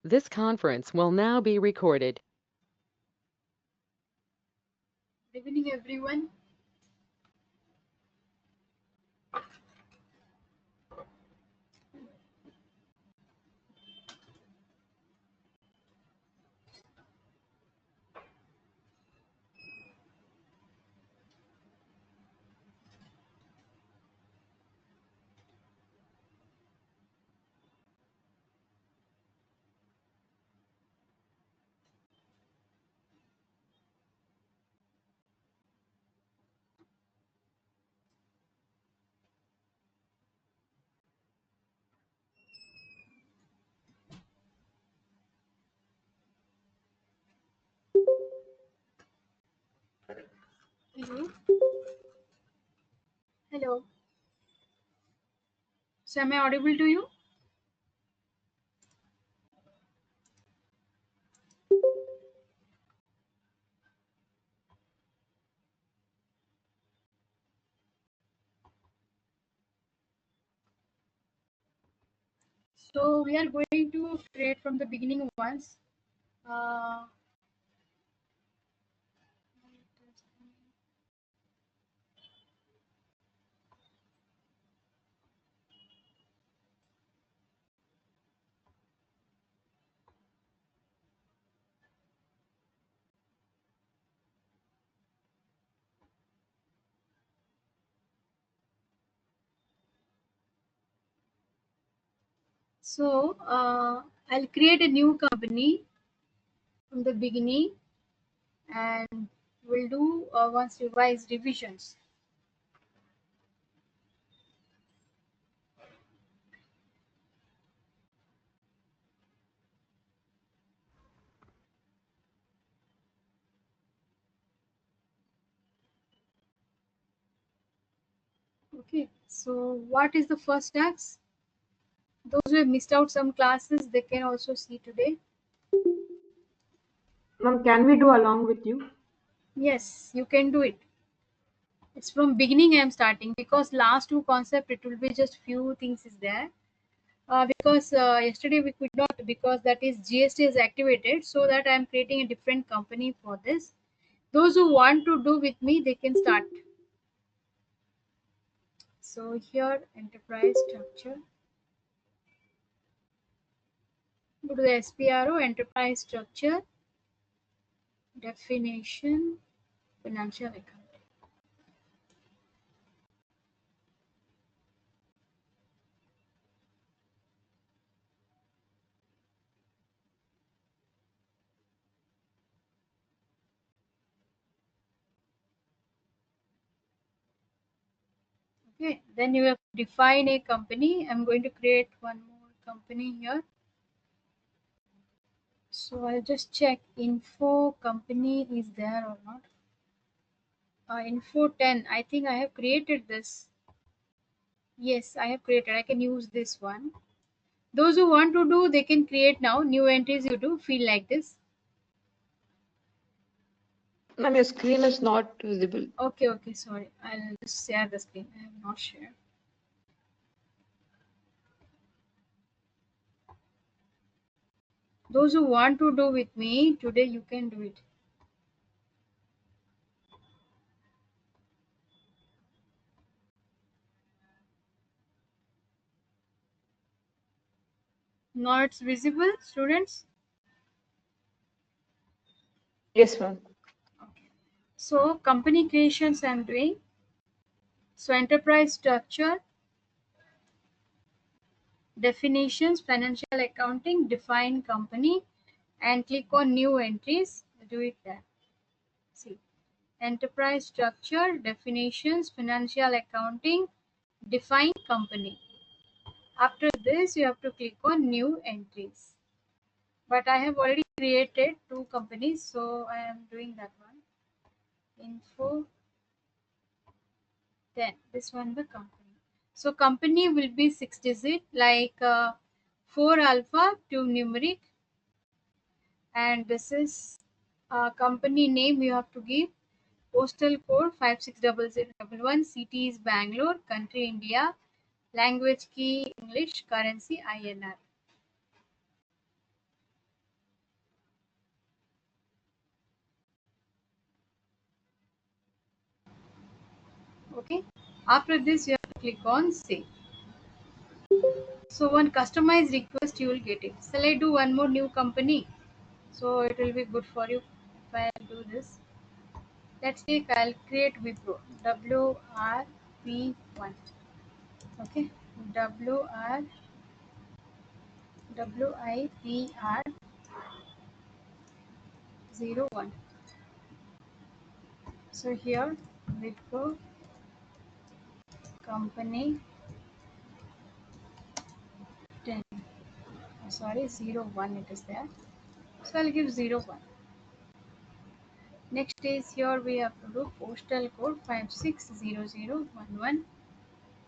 This conference will now be recorded. Good evening, everyone. Hello. Hello. So, am I audible to you? So, we are going to create from the beginning once. Uh, I'll create a new company from the beginning and we'll do once revised revisions. Okay. So, what is the first task? Those who have missed out some classes, they can also see today. Ma'am, can we do along with you? Yes, you can do it. It's from beginning I am starting because last two concept it will be just few things is there. Because yesterday we could not because that is GST is activated, so that I am creating a different company for this. Those who want to do with me, they can start. So here enterprise structure. Go to the SPRO enterprise structure definition financial account. Okay, then you have to define a company. I'm going to create one more company here. So I'll just check info company is there or not. Info 10. I think I have created this. Yes, I have created. I can use this one. Those who want to do, they can create now. New entries you do feel like this. Ma'am, your screen is not visible. Okay, sorry. I'll just share the screen. I have not shared. Those who want to do with me today, you can do it. Now it's visible, students. Yes, ma'am. Okay. So company creations I'm doing. So enterprise structure, definitions, financial accounting, define company, and click on new entries. Do it there. See, enterprise structure, definitions, financial accounting, define company. After this, you have to click on new entries. But I have already created two companies, so I am doing that one. Info 10. This one the company. So company will be 6 digit like 4 alpha 2 numeric, and this is company name you have to give. Postal code 560011. City is Bangalore. Country India. Language key English. Currency INR. Okay. After this, you have to click on save. So one customized request, you will get it. Shall I do one more new company? So it will be good for you if I do this. Let's take, I'll create Wipro, WRP1. Okay, WIPR01. So here, Wipro company 10. Sorry, 01 it is there. So I'll give 01. Next is here we have to do postal code 560011.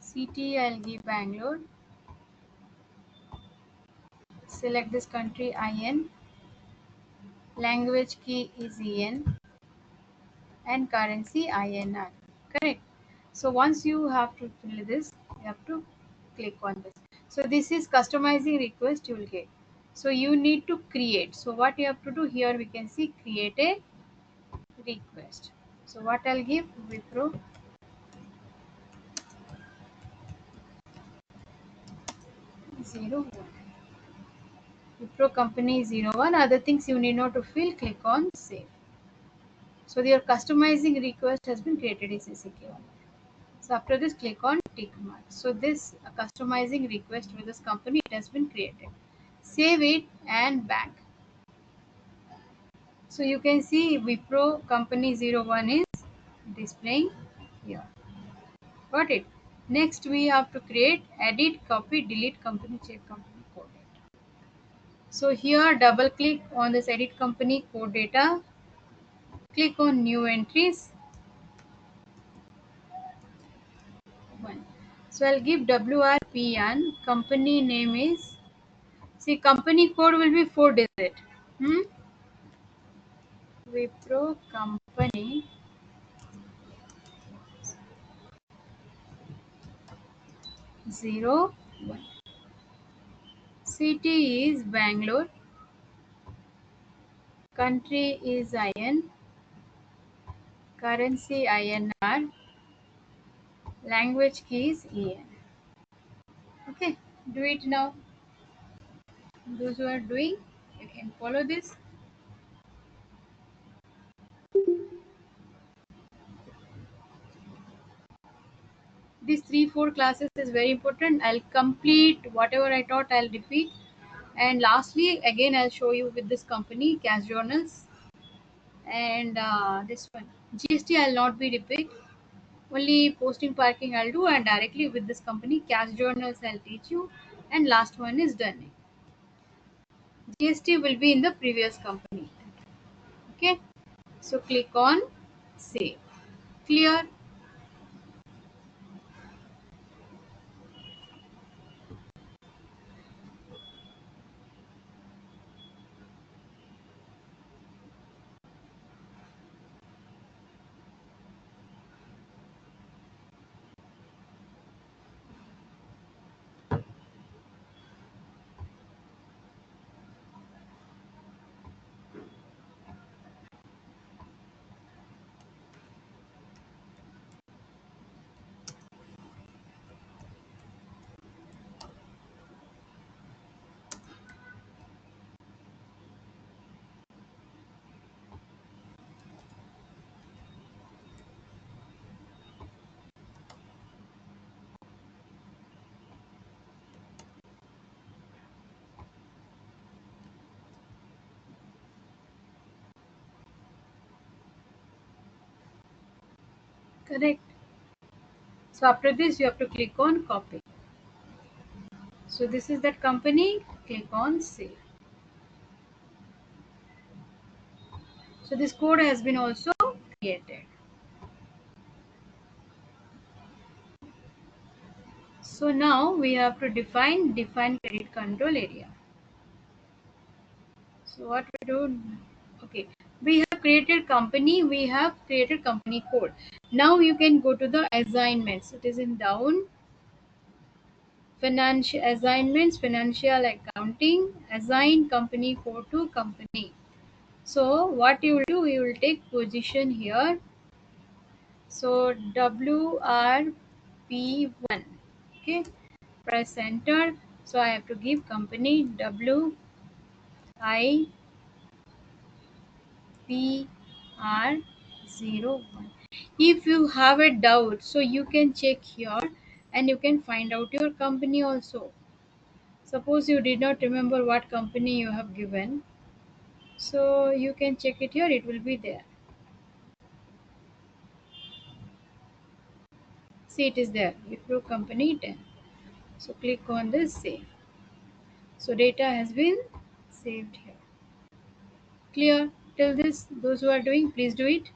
City I'll give Bangalore. Select this country IN. Language key is EN and currency INR. Correct. So once you have to fill this, you have to click on this. So this is customizing request you will get. So you need to create. So what you have to do here, we can see create a request. So what I'll give Wipro 01. Wipro company 01. Other things you need not to fill. Click on save. So your customizing request has been created is secure. So after this, click on tick mark. So this customizing request with this company, it has been created. Save it and back. So you can see Wipro company 01 is displaying here. Got it. Next we have to create edit, copy, delete company, check company code data. So here double click on this edit company code data. Click on new entries. One. So I'll give WRPN. Company name is, see, company code will be 4 digit. Hmm? Wipro company 01. City is Bangalore. Country is IN. Currency INR. Language key is EN. Okay, do it now. Those who are doing, you can follow this. These 3-4 classes is very important. I'll complete whatever I taught, I'll repeat. And lastly, again, I'll show you with this company, Cash Journals. And this one, GST, I'll not be repeat. Only posting parking I'll do, and directly with this company, Cash Journals I'll teach you. And last one is done. GST will be in the previous company. Okay. So click on save. Clear? Correct. So after this, you have to click on copy. So this is that company. Click on save. So this code has been also created. So now we have to define credit control area. So what we do, okay, we have created company, we have created company code. Now you can go to the assignments. It is in down, financial assignments, financial accounting, assign company code to company. So what you will do, you will take position here, So WRP1. Okay, press enter. So I have to give company WIPR01. If you have a doubt, so you can check here and you can find out your company also. Suppose you did not remember what company you have given, so you can check it here, it will be there. See, it is there, Wipro company 10. So click on this save. So data has been saved here. Clear till this? Those who are doing, please do it.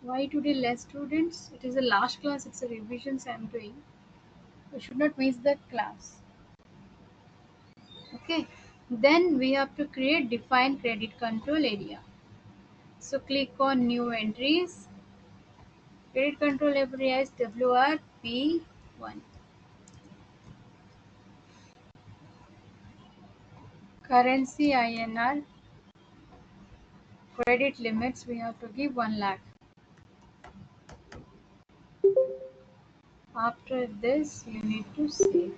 Why today less students? It is the last class, it's a revisions I am doing. You should not miss that class. Okay. Then we have to create define credit control area. So click on new entries. Credit control area is WRP1. Currency INR. Credit limits we have to give 1 lakh. After this you need to save.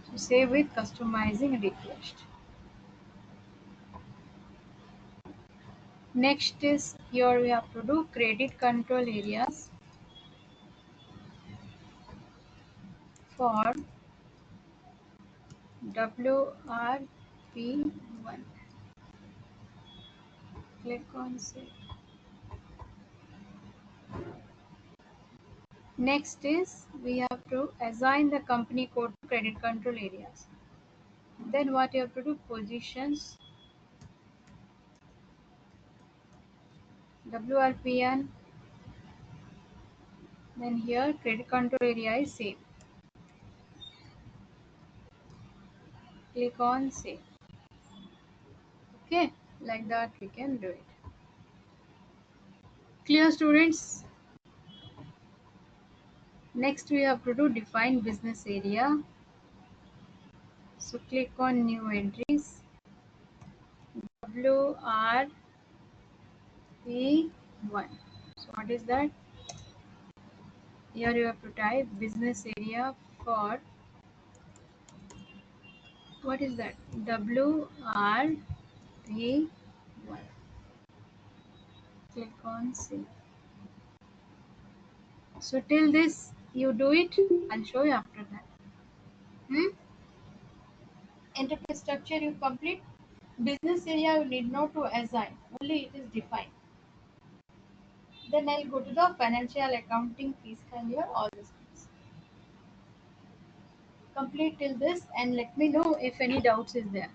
So save with customizing request. Next is here we have to do credit control areas for WRP1. Click on save. Next is we have to assign the company code to credit control areas. Then what you have to do, positions WRPN, then here credit control area is save. Click on save. Okay, like that we can do it. Clear students? Next we have to do define business area. So click on new entries. WRP1. So what is that? Here you have to type business area for, what is that? WRP1. Click on save. So till this you do it, I'll show you after that. Enterprise structure you complete. Business area you need not to assign, only it is defined. Then I'll go to the financial accounting fiscal year, all these things. Complete till this and let me know if any doubts is there.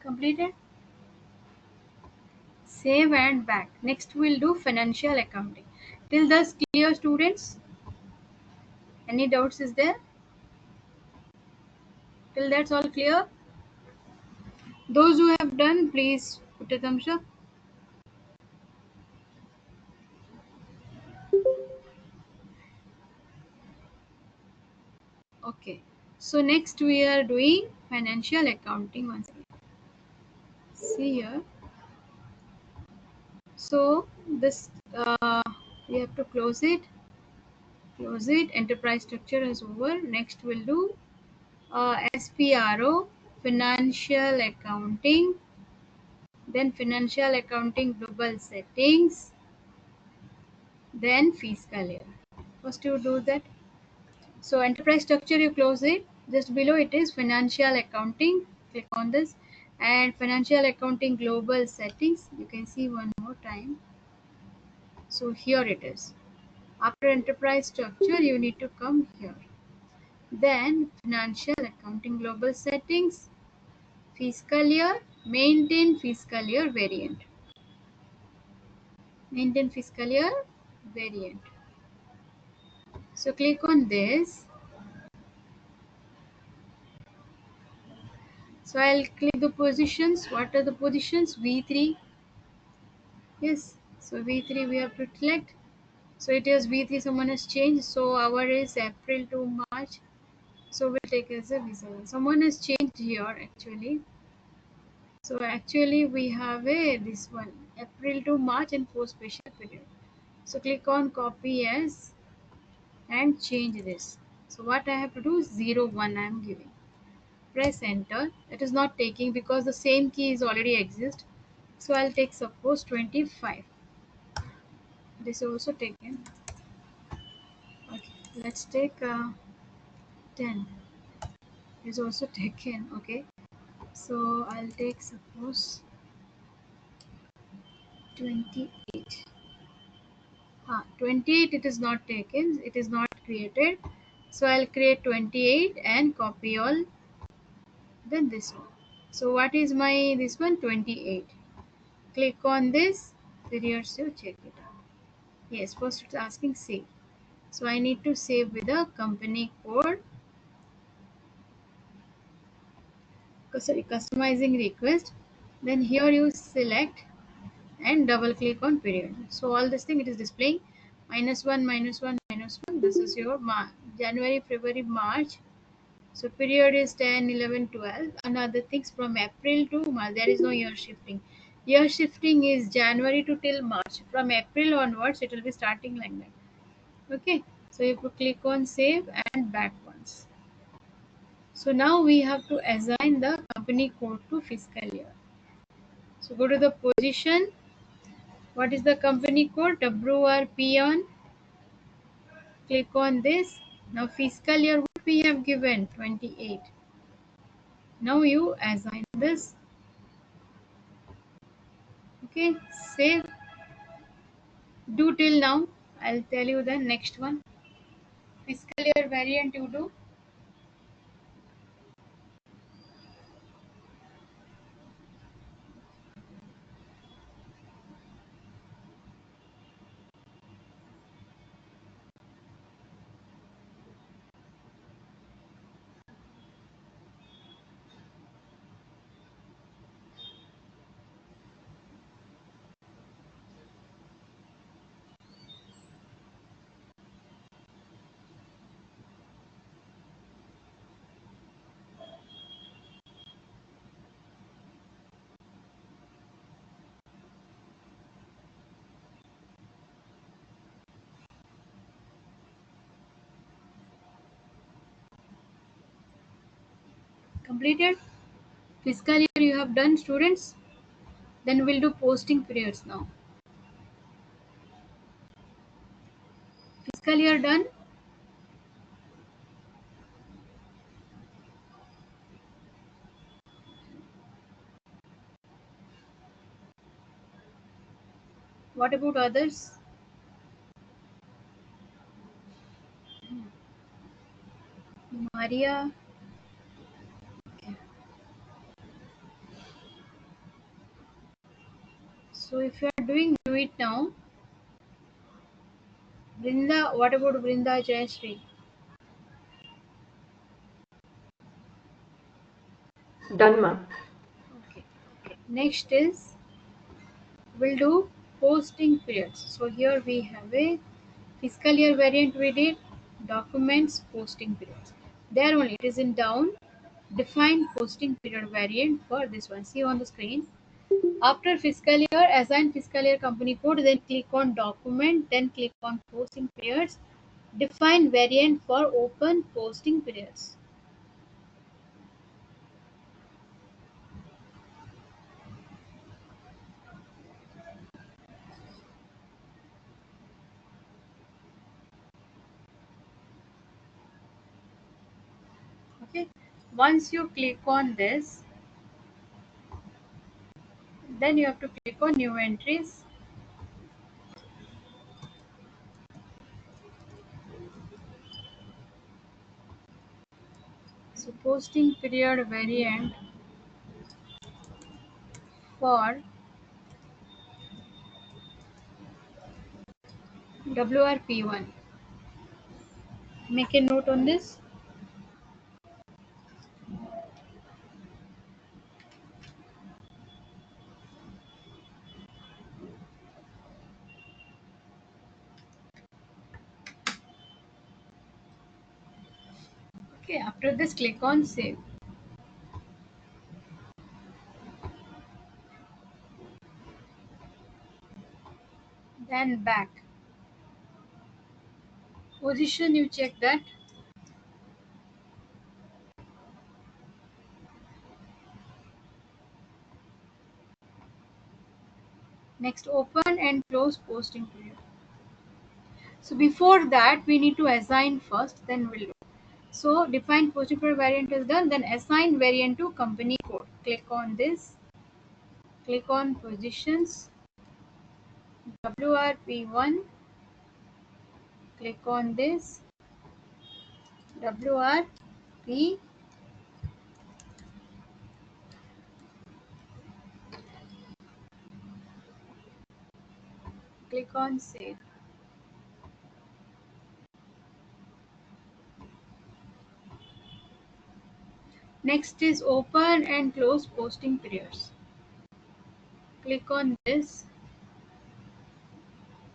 Completed? Save and back. Next we'll do financial accounting. Till thus clear, students? Any doubts is there? Till that's all clear? Those who have done, please put a thumbs up. Okay. So next we are doing financial accounting once again. See here. So this we have to close it. Close it. Enterprise structure is over. Next we'll do SPRO, financial accounting, then financial accounting global settings, then fiscal year. First you do that. So enterprise structure, you close it. Just below it is financial accounting. Click on this and financial accounting global settings. You can see one more time. So here it is. After enterprise structure, you need to come here. Then financial accounting global settings, fiscal year, maintain fiscal year variant. Maintain fiscal year variant. So click on this. So I'll click the positions. What are the positions? V3. Yes. So V3 we have to select. So it is V3, someone has changed. So our is April to March. So we'll take as a V7. Someone has changed here actually. So actually we have a this one April to March and for special period. So click on copy as and change this. So what I have to do is 01 I am giving. Press enter. It is not taking because the same key is already exist. So I'll take suppose 25. This is also taken. Okay, let's take 10. Is also taken. Okay, so I'll take suppose 28. 28 it is not taken, it is not created. So I'll create 28 and copy all. Then this one. So what is my this one? 28. Click on this. Period. So check it out. Yes, first it's asking save. So I need to save with the company code. Sorry, customizing request. Then here you select and double click on period. So all this thing it is displaying -1, -1, -1. This is your January, February, March. So period is 10, 11, 12. Another things from April to March. There is no year shifting. Year shifting is January to till March. From April onwards, it will be starting like that. Okay. So you have to click on save and back once. So now we have to assign the company code to fiscal year. So go to the position. What is the company code? WRP on. Click on this. Now fiscal year what we have given 28. Now you assign this. Okay, save. Do till now. I'll tell you the next one. Fiscal year variant you do. Completed. Fiscal year you have done, students. Then we'll do posting periods now. Fiscal year done. What about others? Maria. So if you are doing, do it now. Brinda, what about Brinda Jayashree? Done, ma'am. Okay. Next is, we'll do posting periods. So here we have a fiscal year variant we did, documents, posting periods. There only it is in down, define posting period variant for this one. See on the screen. After fiscal year, assign fiscal year company code, then click on document, then click on posting periods. Define variant for open posting periods. Okay. Once you click on this, then you have to click on new entries. So posting period variant for WRP1. Make a note on this. Okay, after this click on save. Then back. Position, you check that. Next, open and close posting period. So before that, we need to assign first, then we'll do. So define posting period variant is done, then assign variant to company code. Click on this, click on positions, WRP1, click on this, WRP, click on save. Next is open and close posting periods. Click on this.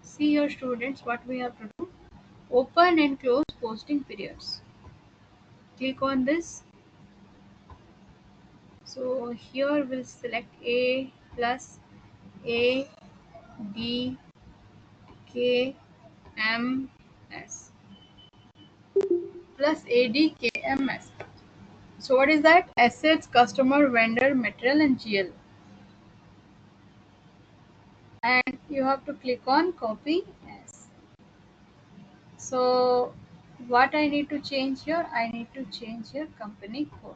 See your students what we have to do. Open and close posting periods. Click on this. So here we'll select A plus A D K M S plus A D K M S. So what is that? Assets, customer, vendor, material and GL. And you have to click on copy as. So what I need to change here? I need to change here company code.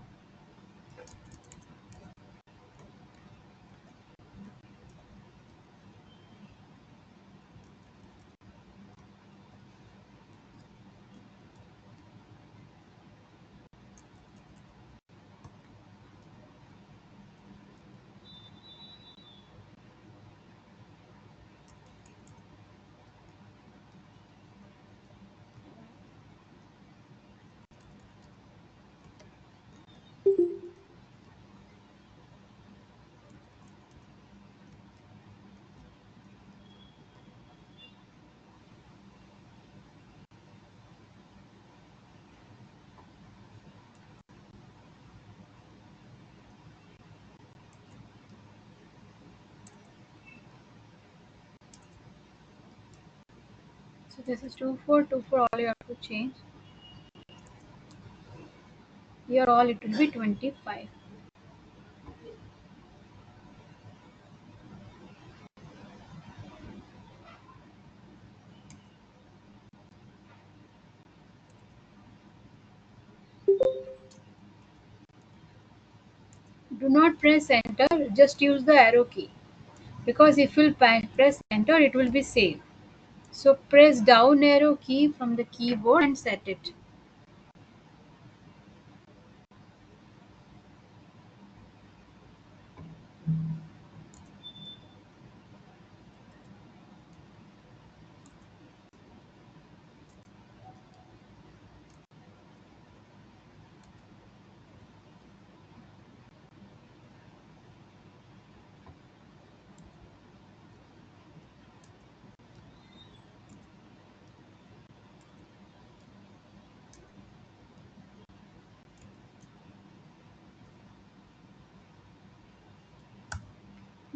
So this is 2424, all you have to change. Here all it will be 25. Do not press enter, just use the arrow key. Because if you press enter, it will be saved. So press down arrow key from the keyboard and set it.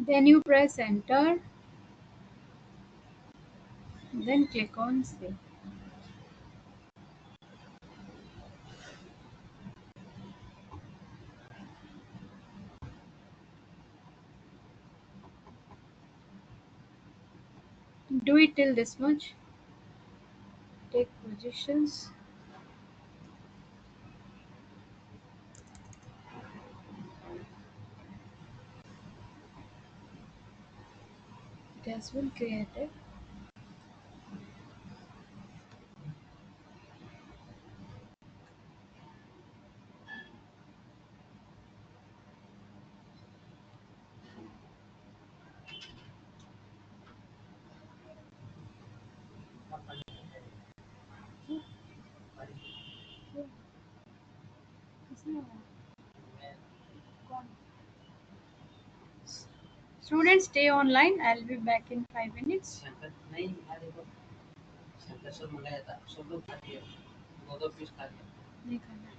Then you press enter, then click on save. Do it till this much. Take positions. It has been created. Students, stay online. I'll be back in 5 minutes. नहीं करना।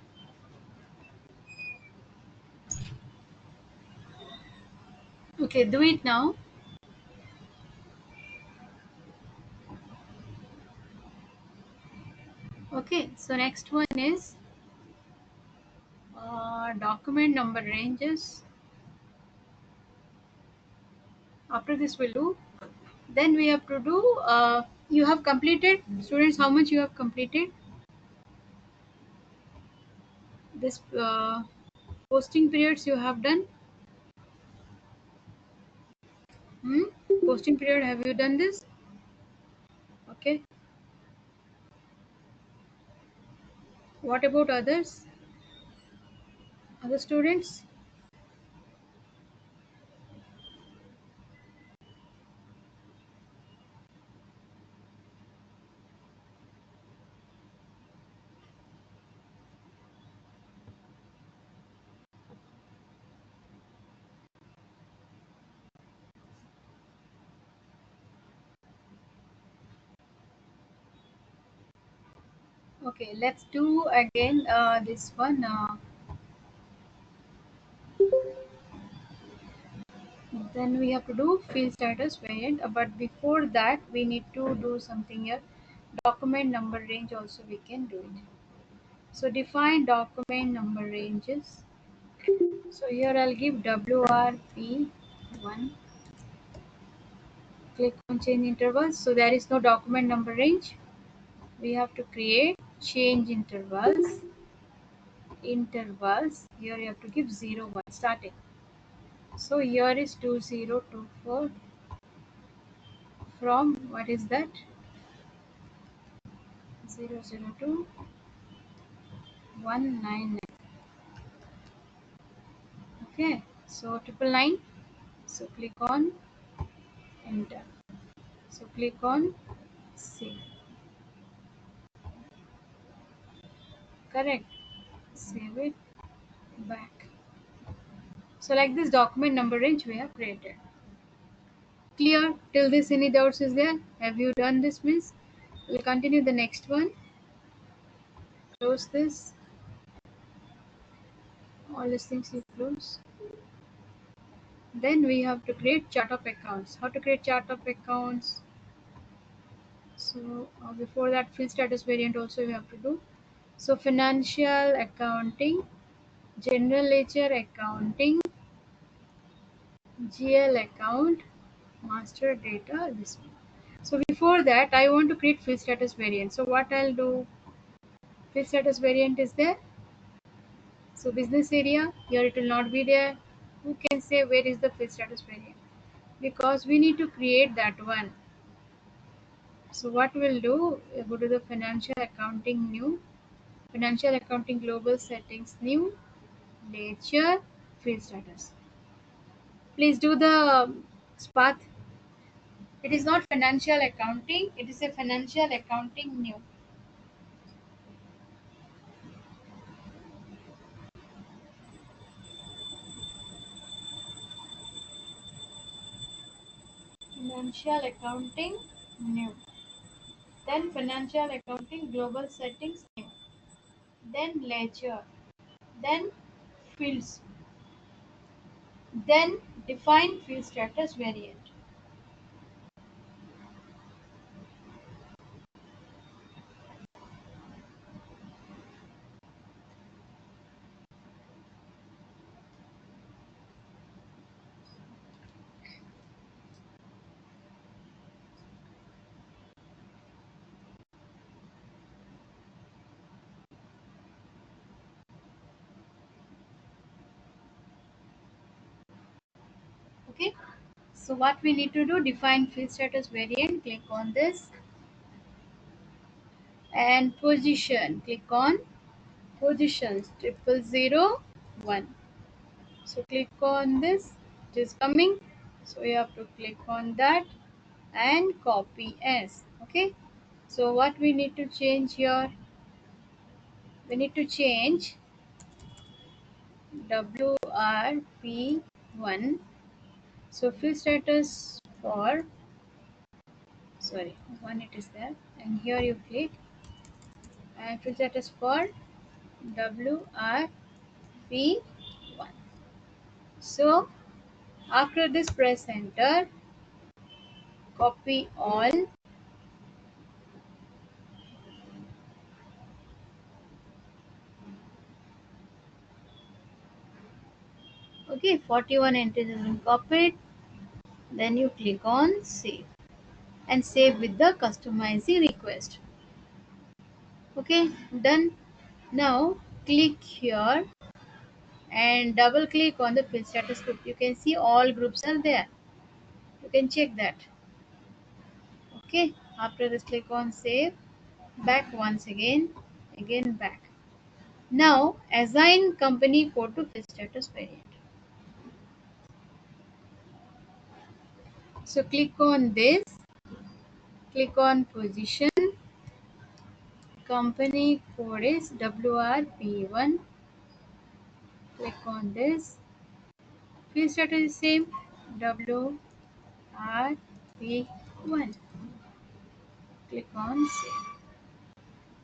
Okay, do it now. Okay, so next one is document number ranges. After this we'll do. Then we have to do, you have completed, students, how much you have completed? This posting periods you have done? Posting period, have you done this? Okay. What about others? Other students? Okay, let's do again this one. Then we have to do field status variant, but before that we need to do something here. Document number range also we can do it. So define document number ranges. So here I'll give WRP1. Click on change intervals. So there is no document number range. We have to create change intervals. Here you have to give 0 1 starting. So here is 2024 from what is that 002 199. Okay, so 999. So click on enter. So click on save. Correct. Save it back. So like this document number range we have created. Clear till this? Any doubts is there? Have you done this, miss? We'll continue the next one. Close this. All these things you close. Then we have to create chart of accounts. How to create chart of accounts? So before that, field status variant also we have to do. So financial accounting, general ledger accounting, GL account, master data, this one. So before that, I want to create field status variant. So what I'll do, field status variant is there. So business area, here it will not be there. Who can say where is the field status variant? Because we need to create that one. So what we'll do, go to the financial accounting new, financial accounting global settings new, ledger, field status. Please do the path. It is not financial accounting, it is a financial accounting new. Financial accounting new. Then financial accounting global settings new. Then ledger. Then fields. Then Define field status variant. Okay. So what we need to do, define field status variant, click on this, and position, click on positions 0001. So click on this, it is coming, so you have to click on that and copy as. Okay, so what we need to change here, we need to change WRP1. So field status for, sorry, one it is there, and here you click, and field status for WRP1. So after this, press enter, copy all, okay, 41 entries have been copied. Then you click on save and save with the customizing request. Okay, done. Now click here and double click on the field status group. You can see all groups are there. You can check that. Okay, after this, click on save, back once again, back. Now assign company code to field status variant. So click on this, click on position, company code is WRP1, click on this, field status is same, WRP1, click on save.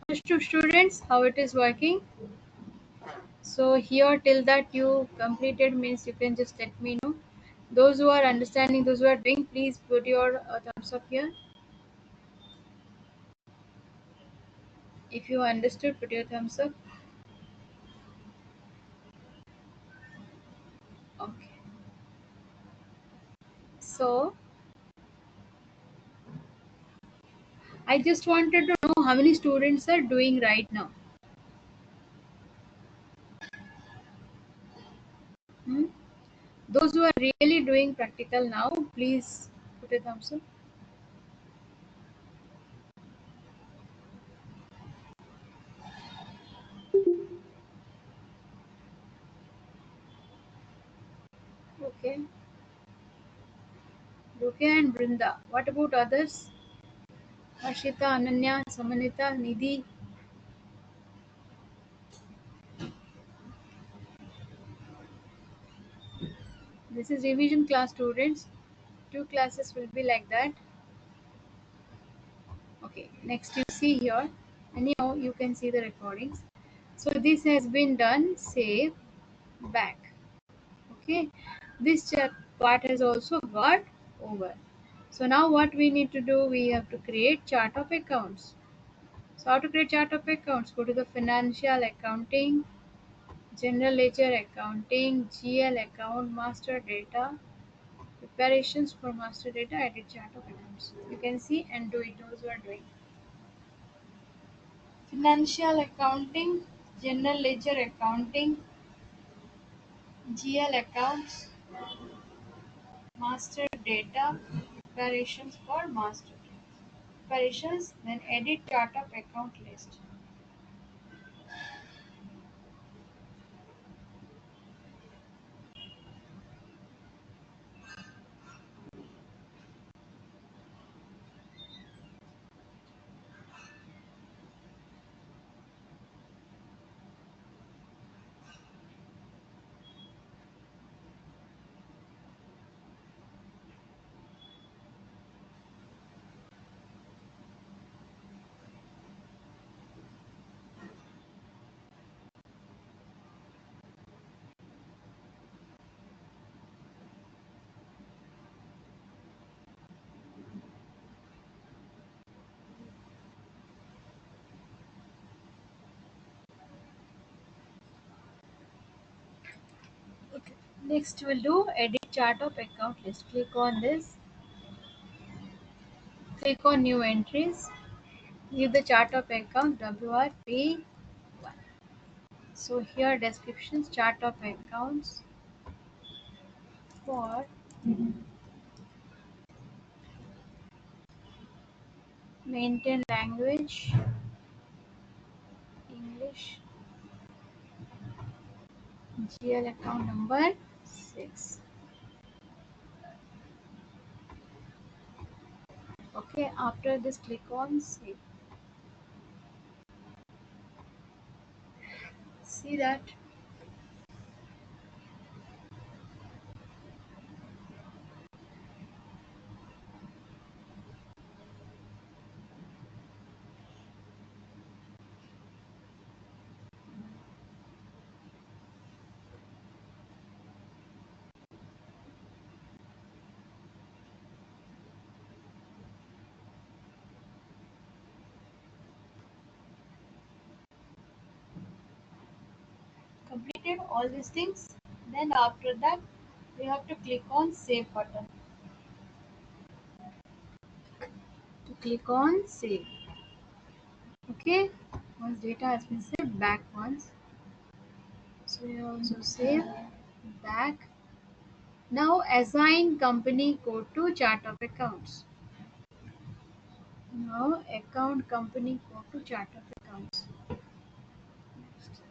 Understood, students, how it is working? So here till that you completed means you can just let me know. Those who are understanding, those who are doing, please put your thumbs up here. If you understood, put your thumbs up. Okay. So I just wanted to know how many students are doing right now. Hmm? Those who are really doing practical now, please put a thumbs up. Okay. Rukia and Brinda. What about others? Ashita, Ananya, Samanita, Nidhi. This is revision class, students. 2 classes will be like that. Okay, next you see here. Anyhow, you can see the recordings. So this has been done. Save, back. Okay, this part has also got over. So now what we need to do, we have to create chart of accounts. So how to create chart of accounts? Go to the financial accounting, general ledger accounting, GL account, master data, preparations for master data, edit chart of accounts. You can see and do it, those who are doing. Financial accounting, general ledger accounting, GL accounts, master data, preparations for master preparations, then edit chart of account list. Next we'll do edit chart of account list. Click on this. Click on new entries. Give the chart of account WRP1. So here descriptions chart of accounts for maintain language English GL account number 6. Okay, after this click on save. See that completed all these things. Then after that we have to click on save button. To click on save. Okay, once data has been saved, back once. So you also save back. Now assign company code to chart of accounts. Now account company code to chart of accounts. Next.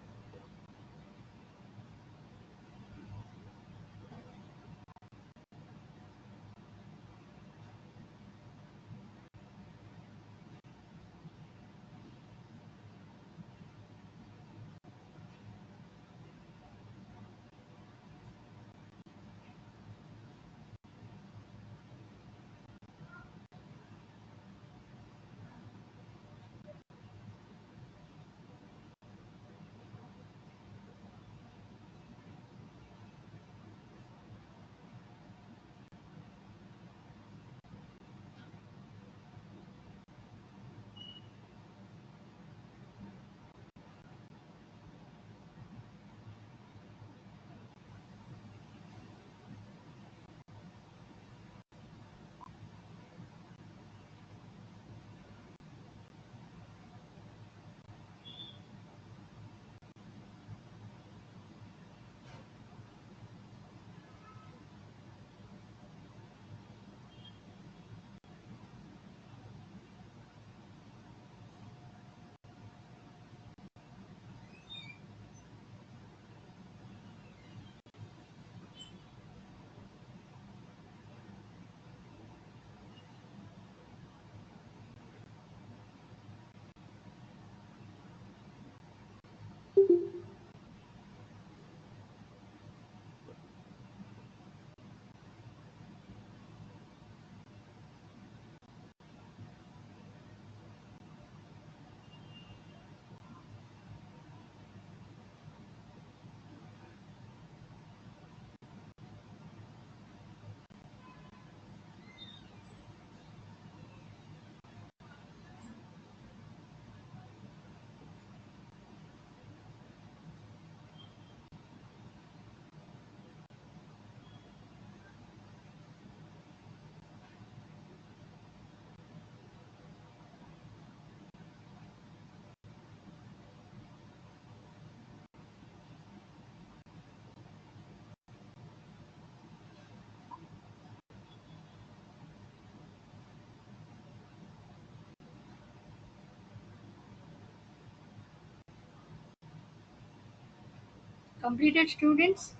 Completed students.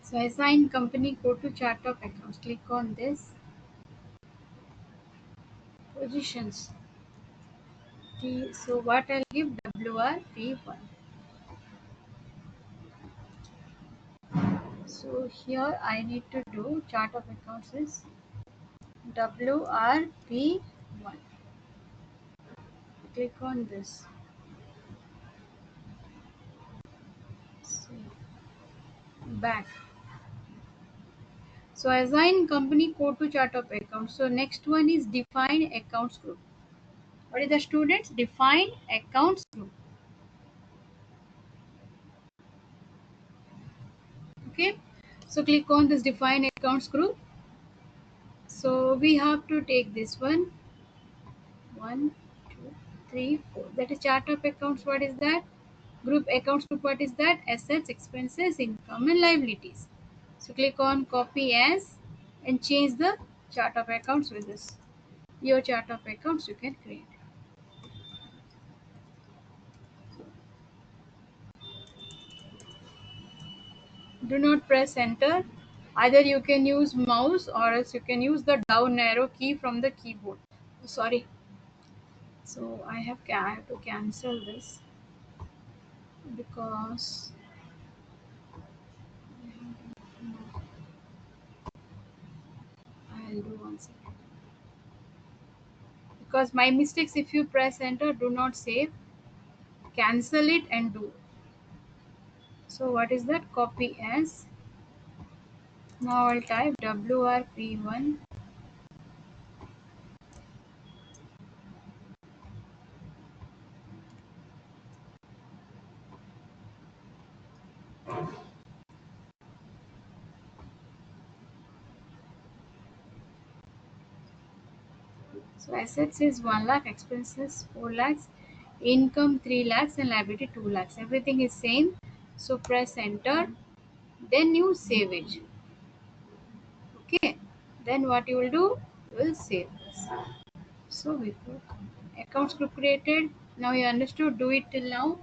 So assign company code to chart of accounts. Click on this. Positions. So what I'll give WRP1. So here I need to do chart of accounts is WRP1. Click on this. Save. Back. So assign company code to chart of accounts. So next one is define accounts group. What is the students? Define accounts group. Okay, so click on this define accounts group. So we have to take this one, 1, 2, 3, 4. That is chart of accounts. What is that? Group accounts group. What is that? Assets, expenses, income, and liabilities. So click on copy as and change the chart of accounts with this. Your chart of accounts you can create. Do not press enter. Either you can use mouse or else you can use the down arrow key from the keyboard. Sorry. So I have to cancel this because I'll do one second. Because my mistakes, if you press enter, do not save, cancel it and do. So what is that? Copy as. Now I'll type WRP1. So assets is 1 lakh, expenses 4 lakhs, income 3 lakhs, and liability 2 lakhs. Everything is same. So press enter. Then you save it. Okay. Then what you will do? You will save this. So we put accounts group created. Now you understood. Do it till now.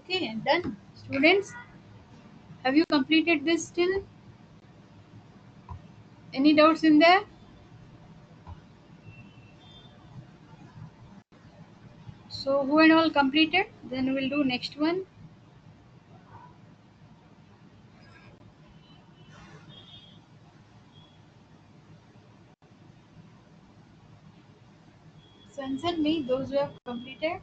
Okay, and done. Students, have you completed this still? Any doubts in there? So who and all completed? Then we'll do next one. So answer me, those who have completed.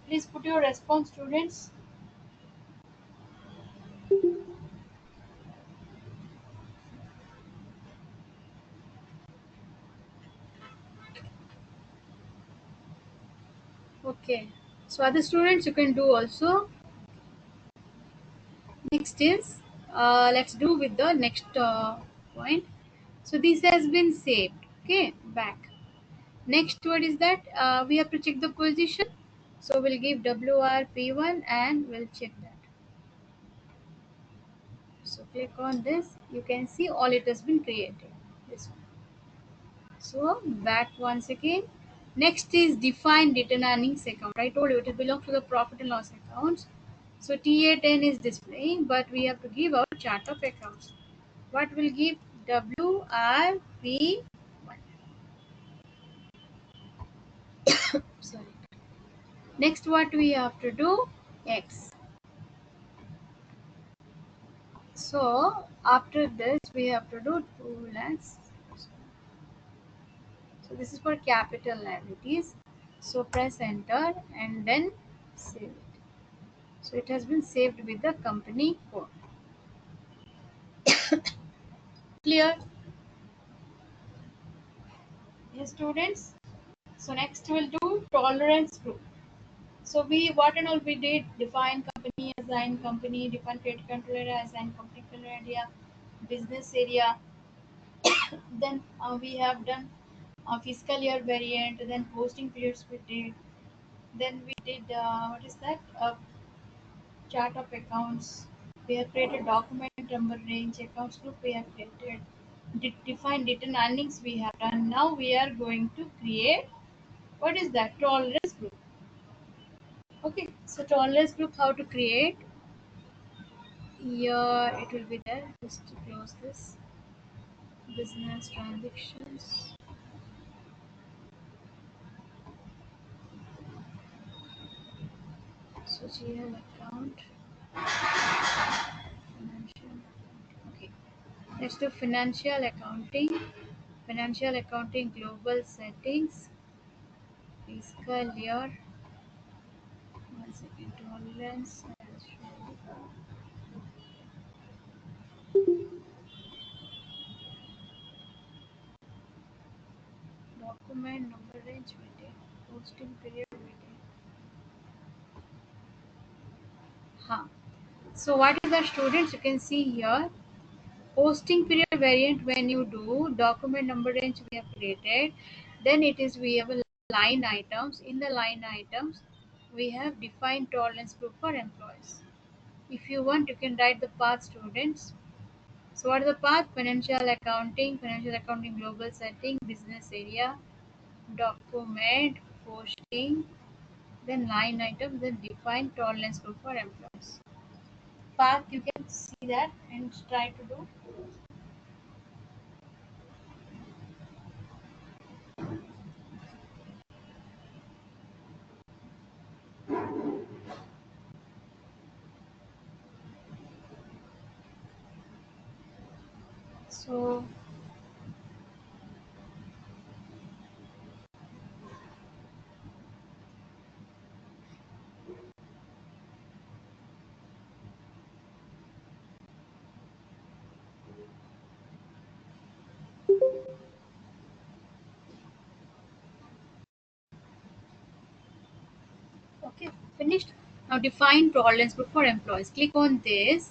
Please put your response, students. Okay. So other students you can do also. Next is let's do with the next point. So this has been saved. Okay, back. Next what is that? We have to check the position. So we'll give WRP1 and we'll check that. So click on this. You can see all it has been created. This one. So back once again. Next is define return earnings account. I told you it belongs to the profit and loss accounts. So TA10 is displaying, but we have to give our chart of accounts. What will give? WRP1. Sorry. Next, what we have to do? X. So after this, we have to do 2 lakhs. So this is for capital liabilities. So press enter and then save it. So it has been saved with the company code. Clear? Yes, students. So next we'll do tolerance group. So we what and all we did define company company, assign company, define credit control area, assign company control area, business area. Then we have done fiscal year variant, then posting periods we did. Then we did what is that? Chart of accounts. We have created document number range, accounts group we have created. Define written earnings we have done. Now we are going to create what is that? Tolerance group. Okay, so tolerance group how to create? Here it will be there. Just to close this. Business transactions. So GL account. Financial. Okay. Let's do financial accounting. Financial accounting global settings. Fiscal year. One second. Tolerance. Document number range we did. Posting period we did. Huh. So what is that, students? You can see here. Posting period variant when you do document number range we have created, then it is we have a line items. In the line items we have defined tolerance group for employees. If you want, you can write the path, students. So what is the path? Financial accounting global setting, business area, document, posting, then line item, then define tolerance group for employees. Path, you can see that and try to do. So okay, finished. Now define tolerance group for employees. Click on this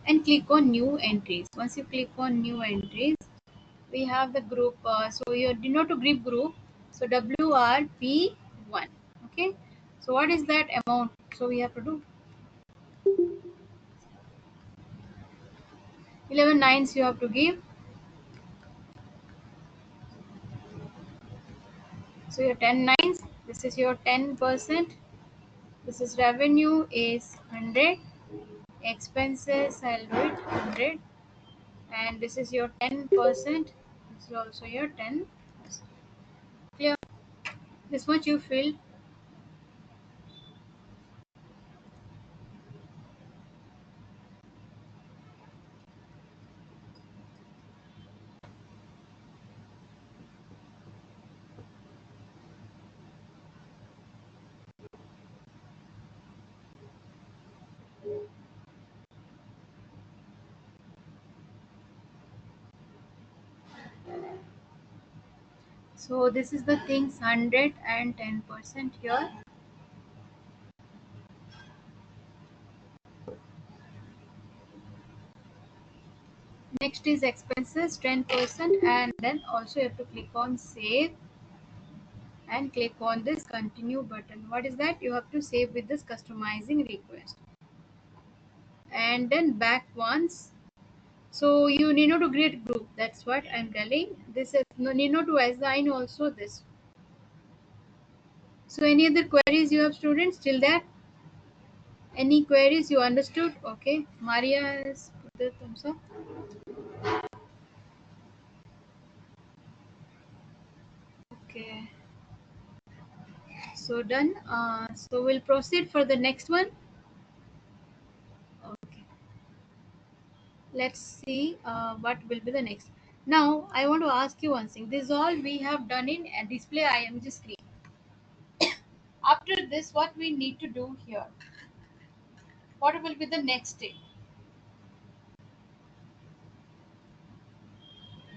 and click on new entries. Once you click on new entries, we have the group. So you denote to group. So WRP1. Okay. So what is that amount? So we have to do 11 nines you have to give. So your 10 nines. This is your 10%. This is revenue is 100. Expenses I'll do it 100. And this is your 10%. This is also your 10%. Clear? This much you fill. So this is the things 100 and 10% here. Next is expenses 10%, and then also you have to click on save and click on this continue button. What is that? You have to save with this customizing request and then back once. So you need not to create group. That's what I'm telling. This is no need not to assign also this. So any other queries you have, students, till that? Any queries you understood? Okay. Maria has put the thumbs up. Okay. So done. So we'll proceed for the next one. Okay. Let's see what will be the next. Now I want to ask you one thing. This is all we have done in a display IMG screen. After this, what we need to do here? What will be the next step?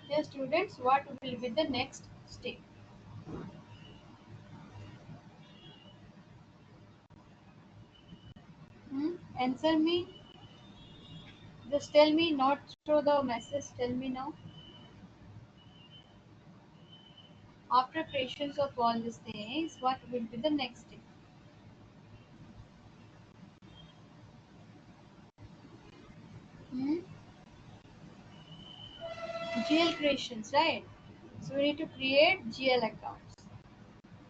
Dear students, what will be the next step? Hmm? Answer me. Just tell me, not through the message. Tell me now. After creations of all these things, what will be the next step? Hmm? GL creations, right? So we need to create GL accounts.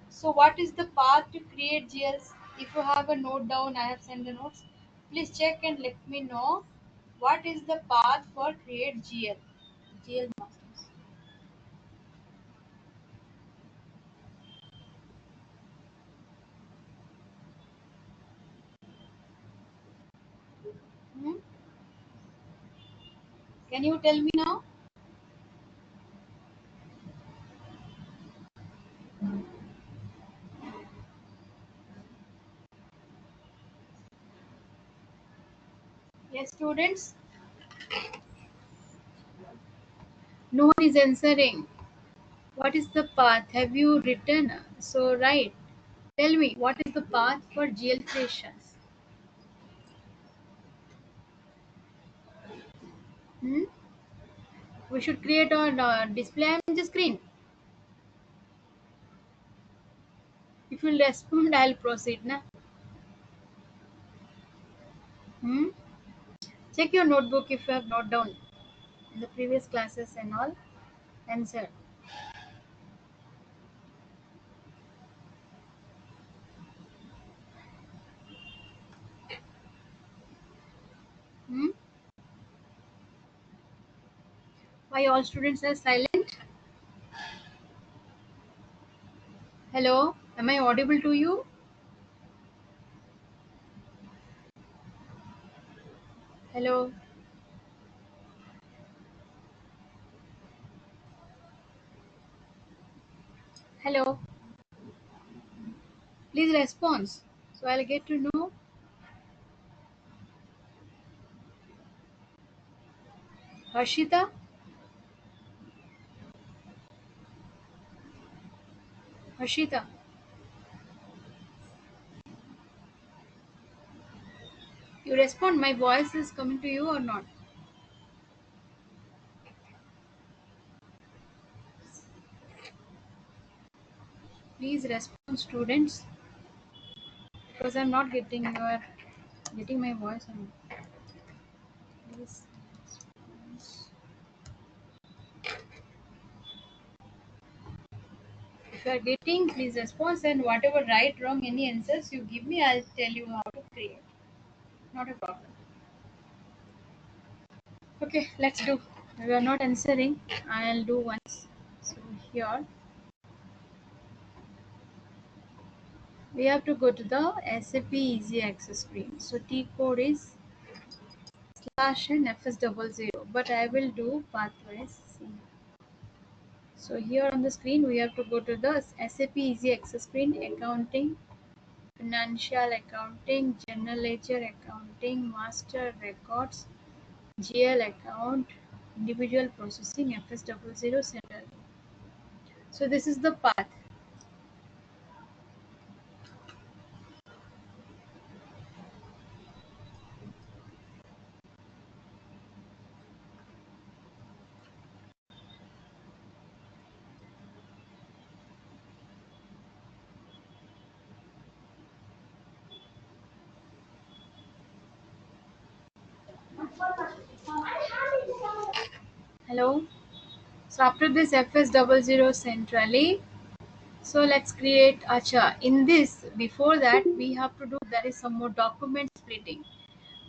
So what is the path to create GLs? If you have a note down, I have sent the notes. Please check and let me know what is the path for create GL. GL masters. Hmm? Can you tell me now? Yes, students. No one is answering. What is the path? Have you written? So right. Tell me what is the path for GL creations? Hmm? We should create on display on the screen. If you respond, I'll proceed. Na? Hmm? Check your notebook if you have note down in the previous classes and all. Answer. Hmm? Why all students are silent? Hello? Am I audible to you? Hello? Hello? Please respond. So I'll get to know. Harshita? Harshita? You respond. My voice is coming to you or not? Please respond, students, because I'm not getting my voice or not. Please respond. If you are getting, please respond, and whatever right, wrong, any answers you give me, I'll tell you how to create. Not a problem. Okay, let's do. We are not answering. I'll do once. So here we have to go to the SAP Easy Access screen. So T code is slash and FS00. But I will do pathwise. See. So here on the screen we have to go to the SAP Easy Access screen, accounting, financial accounting, general ledger accounting, master records, GL account, individual processing, FS00 central. So this is the path. Hello. So after this FS00 centrally, so let's create Acha. In this, before that, we have to do there is some more document splitting.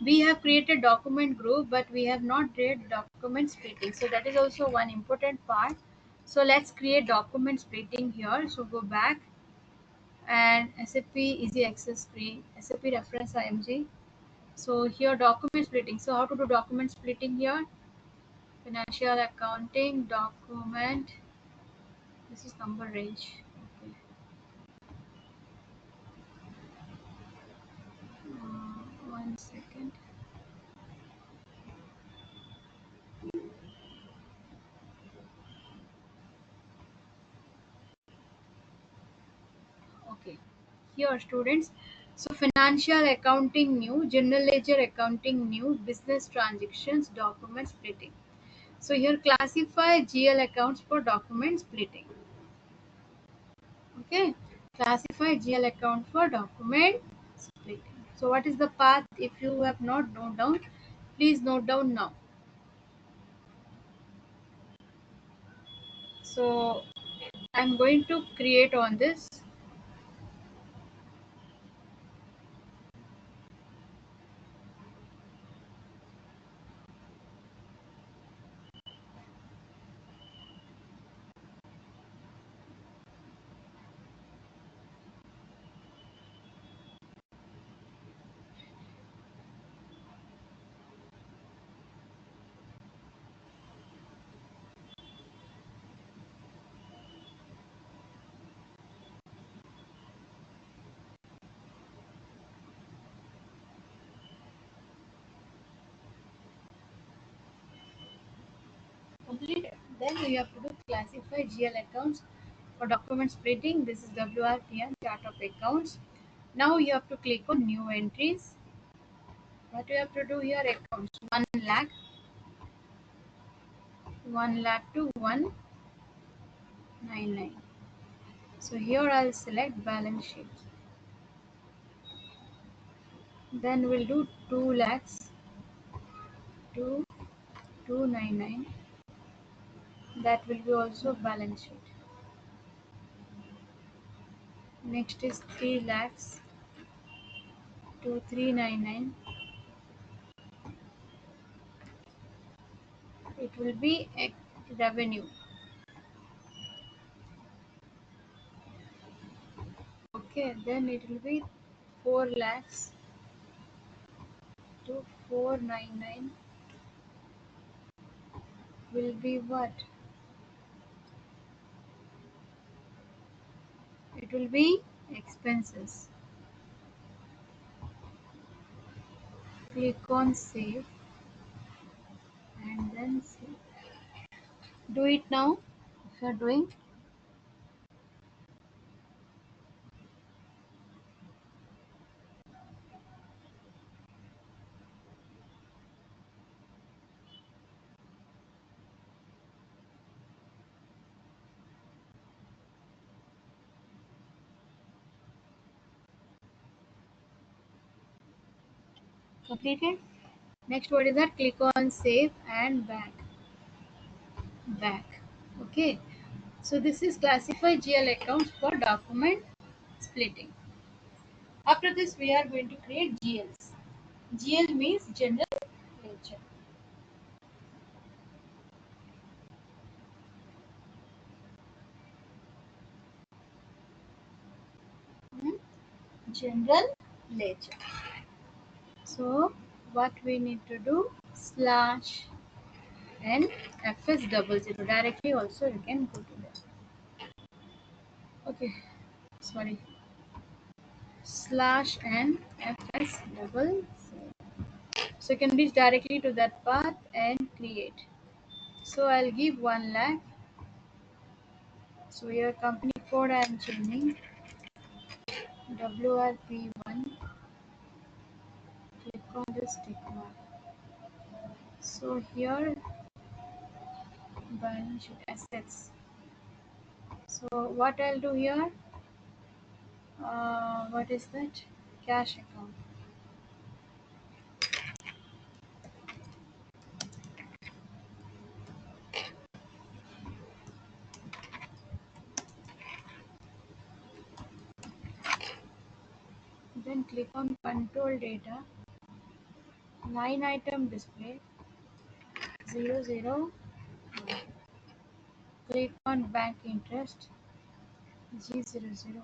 We have created document group, but we have not created document splitting. So that is also one important part. So let's create document splitting here. So go back and SAP Easy Access screen, SAP reference IMG. So here document splitting. So how to do document splitting here? Financial accounting document. This is number range. Okay. 1 second. Okay. Here students. So financial accounting new, general ledger accounting new, business transactions, document splitting. So here classify GL accounts for document splitting. Okay, classify GL account for document splitting. So what is the path? If you have not noted down, please note down now. So I'm going to create on this. Complete. Then you have to do classify GL accounts for document splitting. This is WRTN chart of accounts. Now you have to click on new entries. What you have to do here, accounts 1 lakh, 1 lakh to 199. So here I'll select balance sheet. Then we'll do 2 lakhs to 299. That will be also balance sheet. Next is 3 lakhs to 399. It will be revenue. Okay, then it will be 4 lakhs to 499 will be what? It will be expenses. Click on save and then save. Do it now if you are doing. Completed. Next, what is that? Click on save and back. Okay, so this is classify GL accounts for document splitting. After this, we are going to create GLs. GL means general ledger. Hmm? General ledger. So what we need to do, slash and FS00 directly also you can go to that. Okay, sorry, slash and FS00. So you can reach directly to that path and create. So I'll give 1 lakh. So your company code I am changing WRP1. Click on this tick mark. So here balance sheet assets. So what I'll do here, what is that? Cash account. Then click on control data, line item display 00. Click on bank interest G001.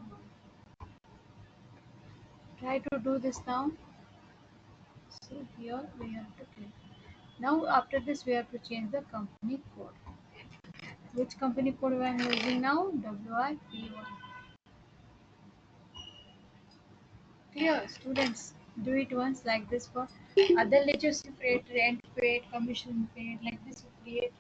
Try to do this now. So here we have to click. Now after this we have to change the company code. Which company code I am using now? WIP1. Clear, students? Do it once like this for other ledgers you create, rent paid, commission paid, like this you create.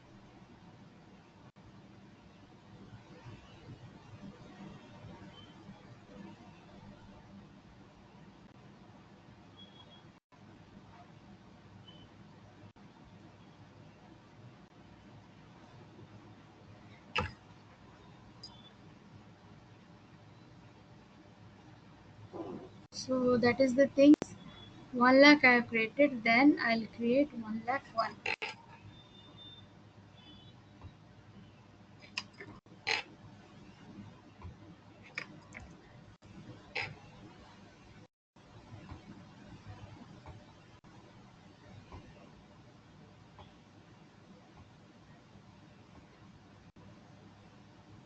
So that is the thing. 1 lakh I have created, then I'll create 1 lakh 1.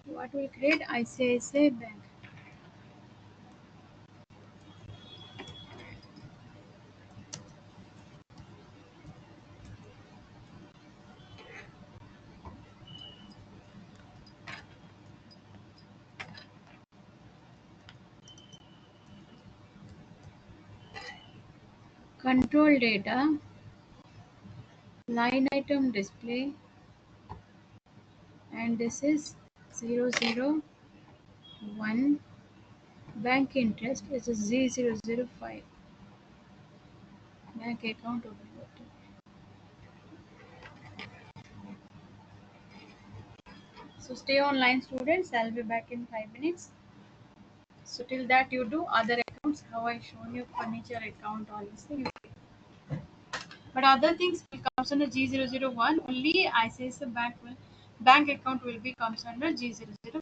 What will create? ICICI Bank. Control data, line item display, and this is 001. Bank interest is a Z005. Bank account open. So stay online, students. I'll be back in 5 minutes. So till that you do other accounts, how I shown you furniture account, all these things. But other things will comes under G001. Only ICICI bank account will be comes under G005.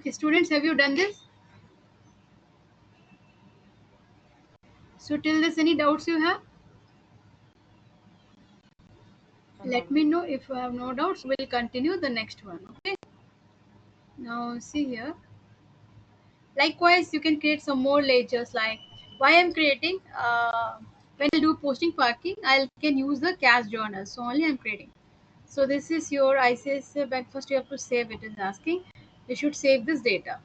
Okay, students, have you done this? So till this, any doubts you have? Let me know if you have no doubts. We'll continue the next one. Okay. Now see here. Likewise, you can create some more ledgers. Like why I'm creating. When I do posting parking, I can use the cash journal. So only I'm creating. So this is your ICICI Bank. First, you have to save. It is asking. You should save this data.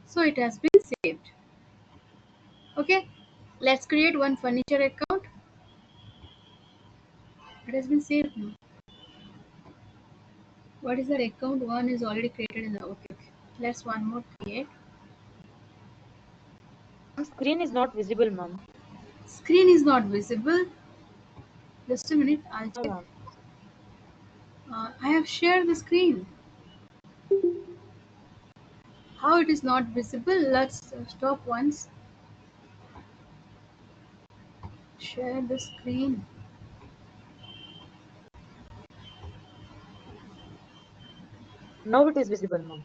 So it has been saved. Okay. Let's create one furniture account. It has been saved now. What is that account? One is already created in the okay. Let's one more create. Screen is not visible, ma'am. Screen is not visible. Just a minute. I'll check. Ma'am. I have shared the screen. How it is not visible? Let's stop once. Share the screen. Now it is visible, ma'am.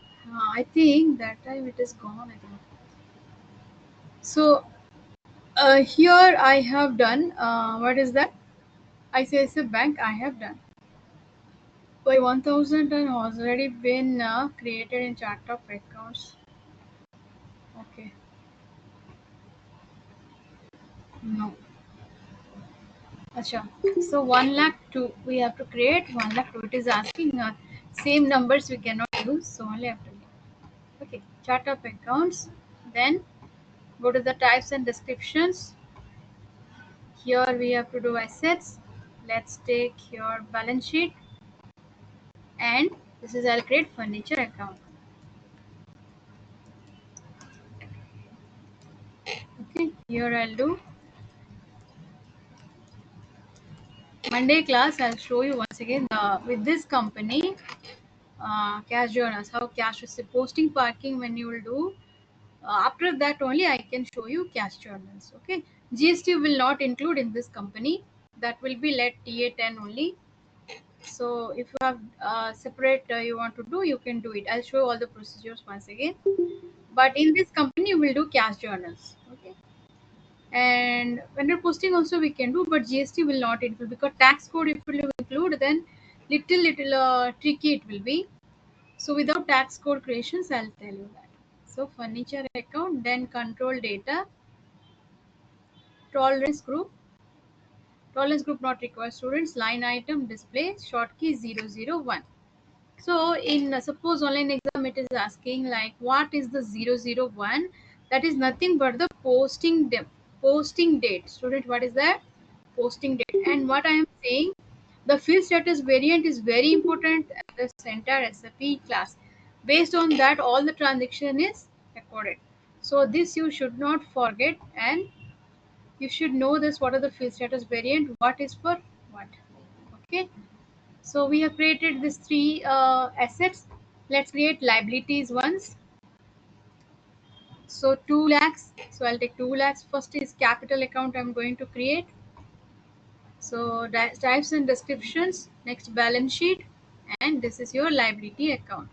I think that time it is gone. I think. So here I have done. What is that? ICICI Bank. I have done. By 1000 has already been created in chart of accounts. Okay. No. Acha. So 1 lakh 2 we have to create 1 lakh 2. It is asking same numbers we cannot use, so only have to give. Okay, chart of accounts. Then go to the types and descriptions. Here we have to do assets. Let's take your balance sheet, and this is I'll create furniture account. Okay, here I'll do Monday class. I'll show you once again with this company cash journals, how cash is posting parking when you will do. After that only I can show you cash journals. Okay, GST will not include in this company. That will be let TA10 only. So if you have separate you want to do, you can do it. I'll show all the procedures once again. But in this company, you will do cash journals. Okay. And vendor posting also we can do, but GST will not include because tax code if will include, then little tricky it will be. So without tax code creations, I'll tell you that. So furniture account, then control data, tolerance group. Tolerance group not required students, line item display, short key 001. So in suppose online exam it is asking like what is the 001? That is nothing but the posting date. Student, what is that? Posting date. And what I am saying, the field status variant is very important at the center SAP class. Based on that, all the transaction is recorded. So this you should not forget, and you should know this. What are the field status variant? What is for what? Okay. So we have created these three assets. Let's create liabilities once. So 2 lakhs. So I'll take 2 lakhs. First is capital account I'm going to create. So types and descriptions. Next balance sheet. And this is your liability account.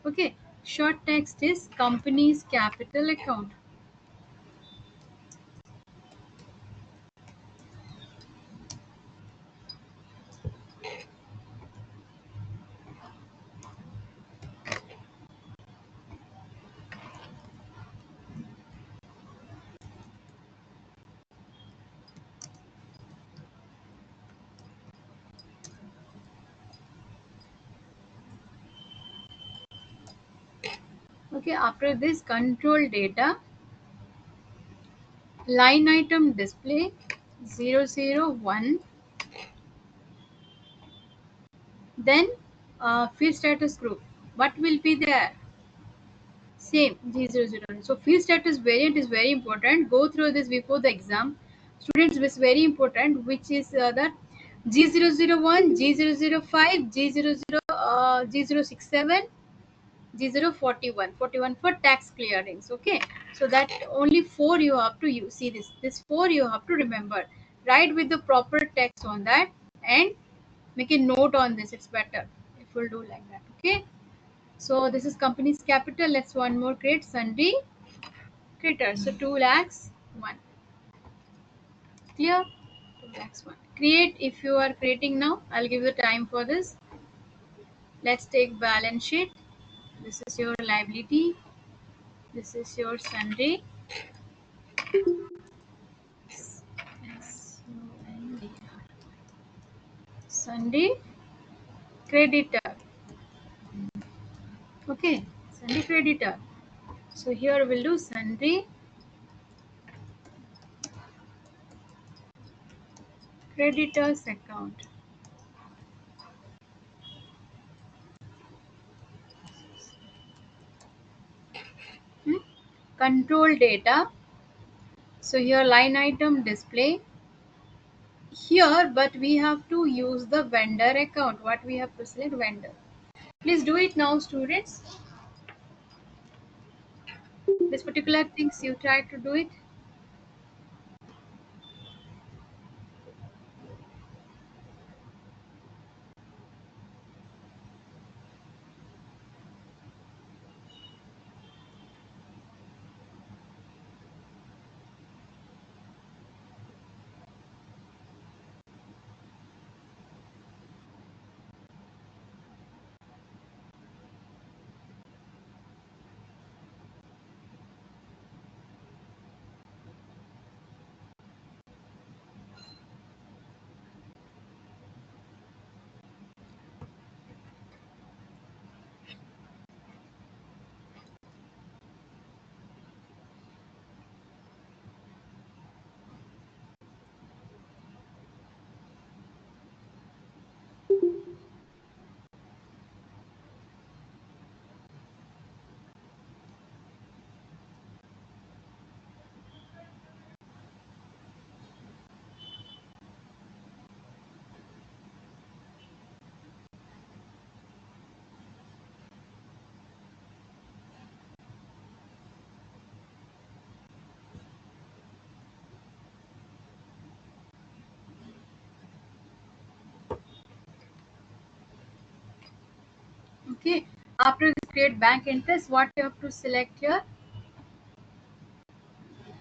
Okay. Short text is company's capital account. Okay. After this control data, line item display 001. Then field status group. What will be there? Same G00. So field status variant is very important. Go through this before the exam. Students, is very important, which is the G001, G005, G067, G041, 41 for tax clearings. Okay, so that only four you have to use. See this four you have to remember. Write with the proper text on that and make a note on this. It's better if we'll do like that. Okay. So this is company's capital. Let's one more create sundry creditors. So 2 lakhs 1. Clear? 2 lakhs 1. Create if you are creating now. I'll give you time for this. Let's take balance sheet. This is your liability. This is your sundry. Sundry creditor. Okay, sundry creditor. So here we'll do sundry creditors account. Control data. So here line item display here, but we have to use the vendor account. What we have to select vendor. Please do it now, students. This particular things you try to do it. Okay. After this create bank interest, what you have to select here?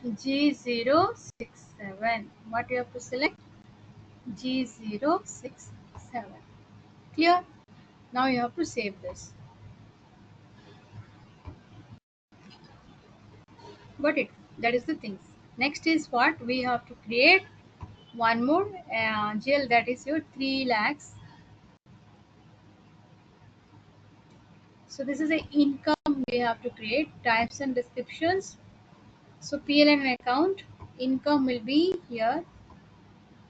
G067. What you have to select? G067. Clear? Now you have to save this. Got it? That is the things. Next is what we have to create one more GL, that is your 3 lakhs. So this is a income we have to create. Types and descriptions. So PL and account income will be here,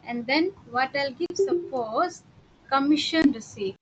and then what I'll give, suppose commission receipt.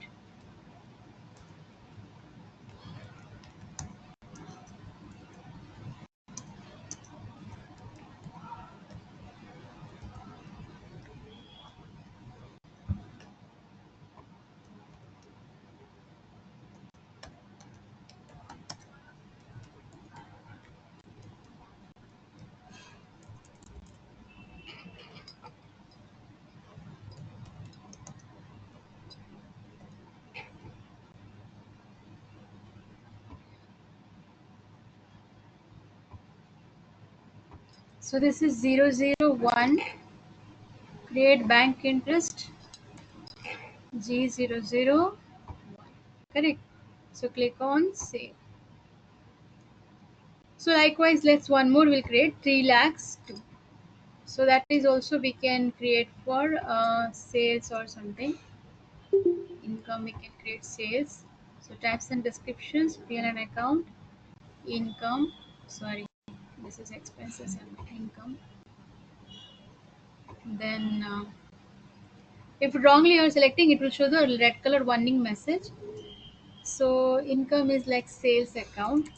So this is 001, create bank interest G001, correct? So click on save. So likewise, let's one more, we'll create 3 lakhs too. So that is also we can create for sales or something. Income we can create sales. So types and descriptions, PL and account, income, sorry, this is expenses and income. Then if wrongly you are selecting, it will show the red color warning message. So income is like sales account.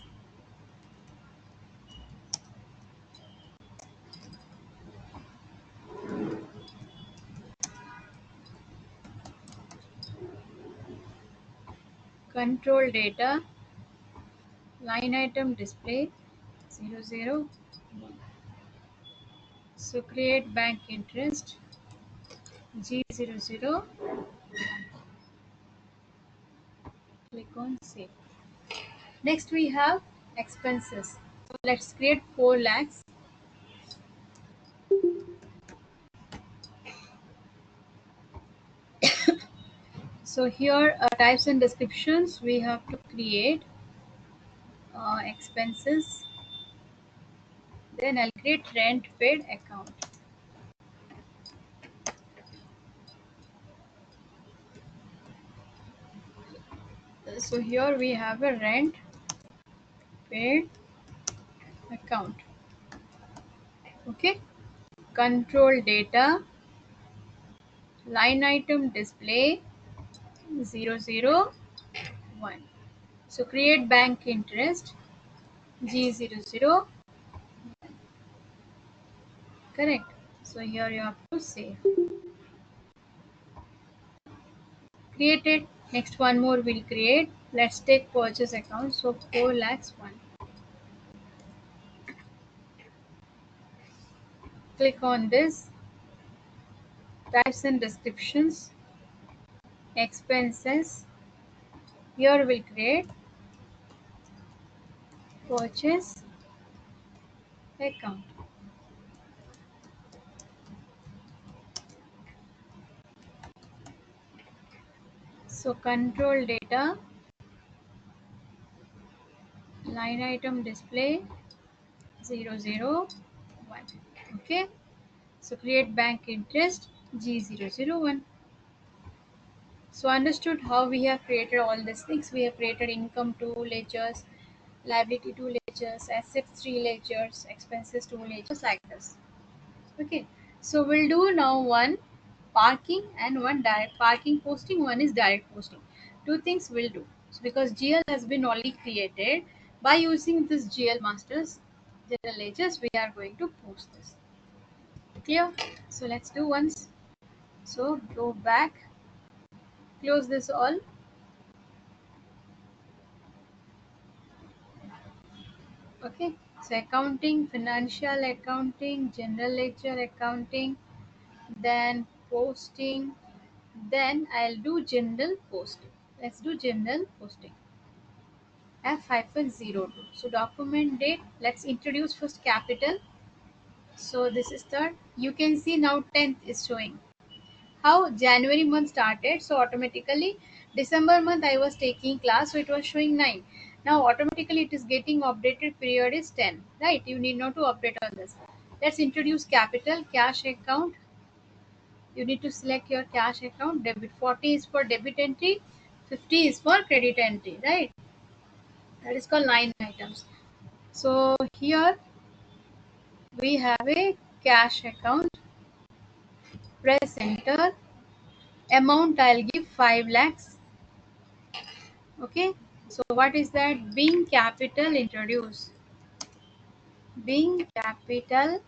Control data, line item display 001. So create bank interest G00. Click on save. Next we have expenses. So let's create 4 lakhs. So here types and descriptions we have to create expenses. Then I'll create rent paid account. So here we have a rent paid account. Okay. Control data, line item display 001. So create bank interest G00. Correct. So here you have to save. Create it. Next one more we'll create. Let's take purchase account. So 4 lakhs 1. Click on this. Types and descriptions. Expenses. Here we'll create purchase account. So control data, line item display 001. Okay. So create bank interest G001. So understood how we have created all these things. We have created income 2 ledgers, liability 2 ledgers, assets 3 ledgers, expenses 2 ledgers, like this. Okay. So we'll do now one parking and one direct parking posting. One is direct posting. Two things we'll do. So because GL has been already created, by using this GL masters general ledgers, we are going to post this. Clear? So let's do once. So go back, close this all. Okay. So accounting, financial accounting, general ledger accounting, then posting, then I'll do general posting. Let's do general posting. F-02. So document date, let's introduce first capital. So this is third. You can see now 10th is showing. How January month started, so automatically December month I was taking class, so it was showing 9. Now automatically it is getting updated, period is 10, right? You need not to update on this. Let's introduce capital, cash account. You need to select your cash account. Debit 40 is for debit entry, 50 is for credit entry, right? That is called 9 items. So here we have a cash account. Press enter. Amount I'll give 5 lakhs. Okay. So what is that? Being capital introduce. Being capital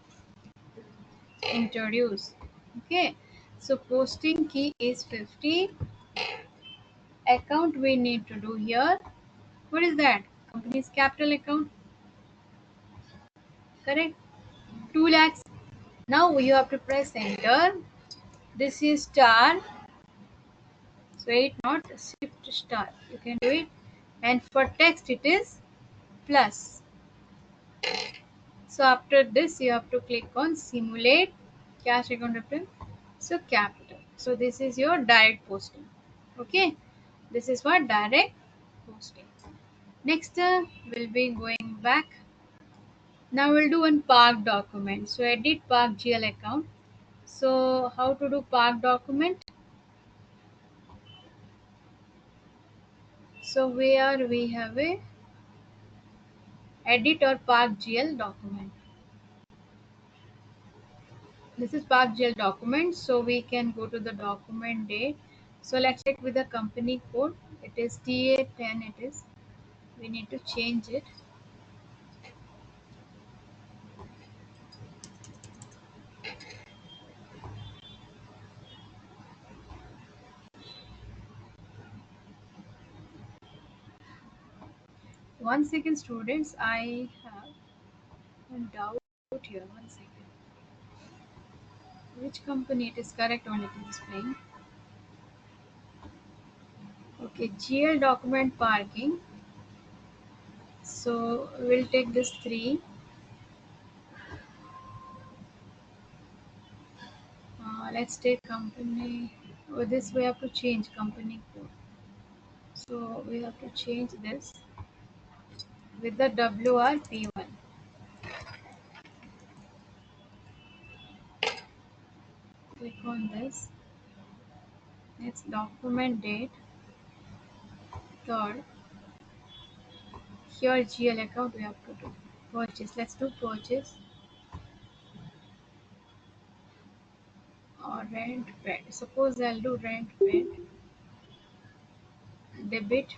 introduce. Okay. So posting key is 50. Account we need to do here. What is that? Company's capital account. Correct. 2 lakhs. Now you have to press enter. This is star. So it not shift star. You can do it. And for text it is plus. So after this you have to click on simulate cash account return. So capital. So this is your direct posting. Okay. This is what direct posting. Next we'll be going back. Now we'll do one park document. So edit park GL account. So how to do park document? So where we have a edit or park GL document. This is park GL document. So we can go to the document date. So let's check with the company code. It is TA10. It is. We need to change it. One second, students. I have a doubt here. One second. Which company it is correct on it is displaying? Okay, GL document parking. So we'll take this 3. Let's take company. With this we have to change company code. So we have to change this with the WRP1. Click on this. It's document date 3rd. Here GL account we have to do purchase. Let's do purchase or rent paid. Suppose I'll do rent paid. Debit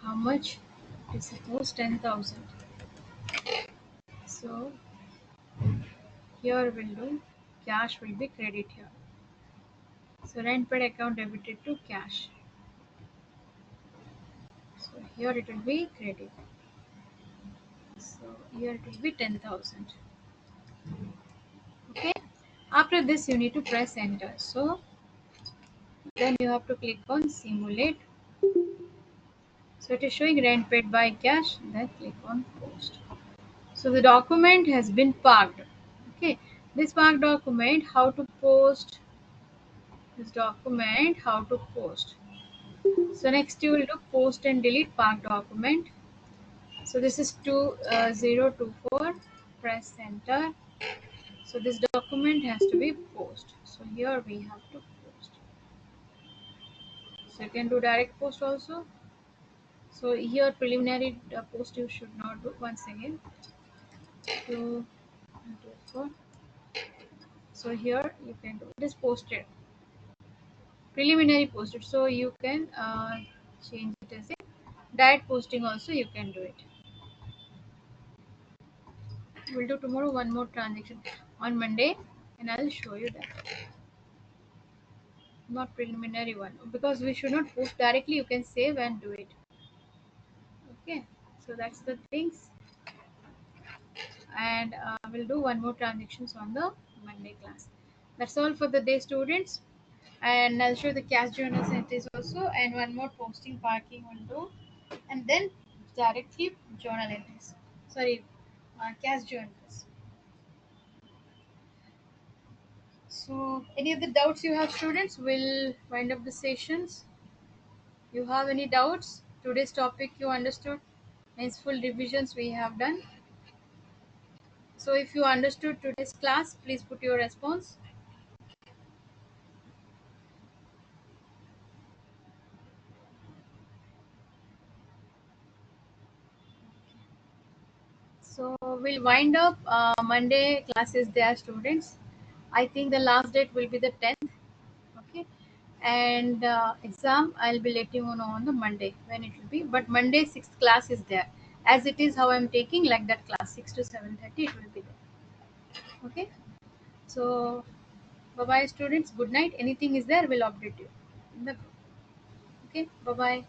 how much? It is suppose 10,000. So here we'll do cash will be credit here. So rent paid account debited to cash. So here it will be credit. So here it will be 10,000. Okay. After this you need to press enter. So then you have to click on simulate. So it is showing rent paid by cash. Then click on post. So the document has been parked. Okay. This parked document, how to post this document, how to post. So next you will do post and delete parked document. So this is 2024. Press enter. So this document has to be post. So here we have to post. So you can do direct post also. So here preliminary post you should not do. Once again 224. So here you can do this posted. Preliminary posted. So you can change it as a direct posting also you can do it. We'll do tomorrow one more transaction on Monday and I'll show you that. Not preliminary one because we should not post directly. You can save and do it. Okay, so that's the things, and we'll do one more transactions on the Monday class. That's all for the day, students, and I'll show the cash journal entries also, and one more posting parking will do, and then directly journal entries. Sorry, cash journals. So any of the doubts you have, students, will wind up the sessions. You have any doubts? Today's topic you understood? Means full revisions we have done. So if you understood today's class, please put your response. So we'll wind up Monday classes there, students. I think the last date will be the 10th. Okay. And exam I'll be letting you know on the Monday when it will be. But Monday 6th class is there. As it is how I'm taking like that class 6 to 7:30 it will be there. Okay. So bye bye students. Good night. Anything is there, we'll update you in the group. Okay. Bye bye.